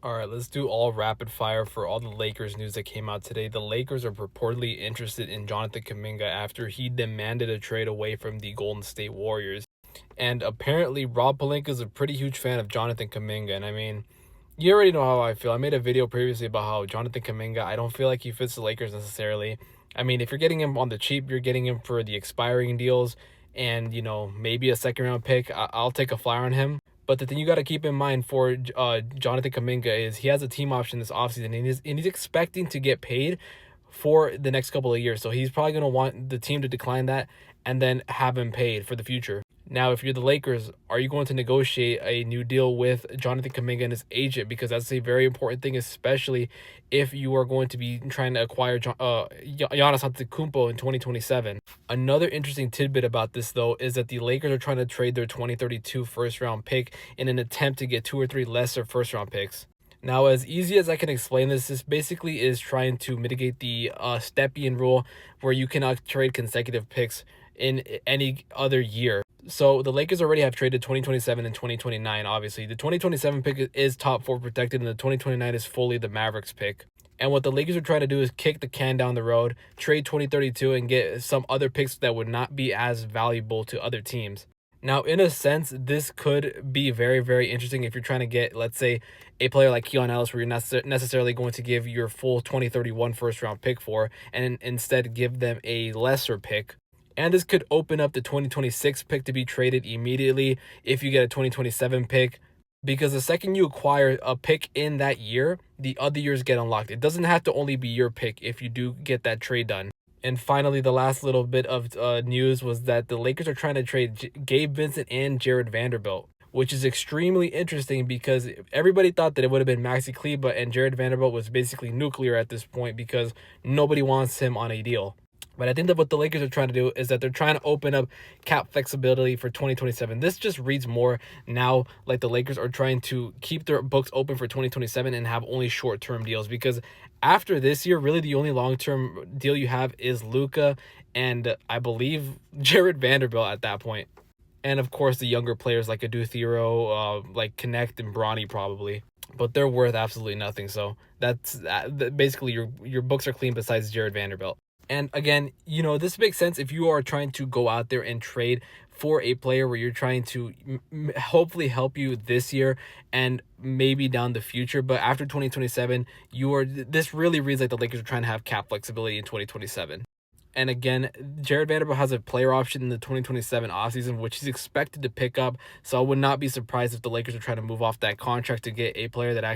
All right, let's do all rapid fire for all the Lakers news that came out today. The Lakers are purportedly interested in Jonathan Kuminga after he demanded a trade away from the Golden State Warriors. And apparently, Rob Pelinka is a pretty huge fan of Jonathan Kuminga. And I mean, you already know how I feel. I made a video previously about how Jonathan Kuminga, I don't feel like he fits the Lakers necessarily. I mean, if you're getting him on the cheap, you're getting him for the expiring deals and, maybe a second round pick. I'll take a flyer on him. But the thing you got to keep in mind for Jonathan Kuminga is he has a team option this offseason, and he's expecting to get paid for the next couple of years. So he's probably going to want the team to decline that and then have him paid for the future. Now, if you're the Lakers, are you going to negotiate a new deal with Jonathan Kuminga and his agent? Because that's a very important thing, especially if you are going to be trying to acquire Giannis Antetokounmpo in 2027. Another interesting tidbit about this, though, is that the Lakers are trying to trade their 2032 first-round pick in an attempt to get 2 or 3 lesser first-round picks. Now, as easy as I can explain this basically is trying to mitigate the Stepien rule where you cannot trade consecutive picks in any other year. So the Lakers already have traded 2027 and 2029, obviously. The 2027 pick is top 4 protected, and the 2029 is fully the Mavericks pick. And what the Lakers are trying to do is kick the can down the road, trade 2032, and get some other picks that would not be as valuable to other teams. Now, in a sense, this could be very, very interesting if you're trying to get, let's say, a player like Keon Ellis, where you're not necessarily going to give your full 2031 first-round pick for, and instead give them a lesser pick. And this could open up the 2026 pick to be traded immediately if you get a 2027 pick. Because the second you acquire a pick in that year, the other years get unlocked. It doesn't have to only be your pick if you do get that trade done. And finally, the last little bit of news was that the Lakers are trying to trade Gabe Vincent and Jared Vanderbilt, which is extremely interesting because everybody thought that it would have been Maxi Kleber, and Jared Vanderbilt was basically nuclear at this point because nobody wants him on a deal. But I think that what the Lakers are trying to do is that they're trying to open up cap flexibility for 2027. This just reads more now like the Lakers are trying to keep their books open for 2027 and have only short-term deals, because after this year, really the only long-term deal you have is Luka and I believe Jared Vanderbilt at that point. And of course, the younger players like Adu Thero, like Connect and Bronny probably. But they're worth absolutely nothing. So that's basically your books are clean besides Jared Vanderbilt. And again, this makes sense if you are trying to go out there and trade for a player where you're trying to hopefully help you this year and maybe down the future. But after 2027, this really reads like the Lakers are trying to have cap flexibility in 2027. And again, Jared Vanderbilt has a player option in the 2027 offseason, which he's expected to pick up. So I would not be surprised if the Lakers are trying to move off that contract to get a player that actually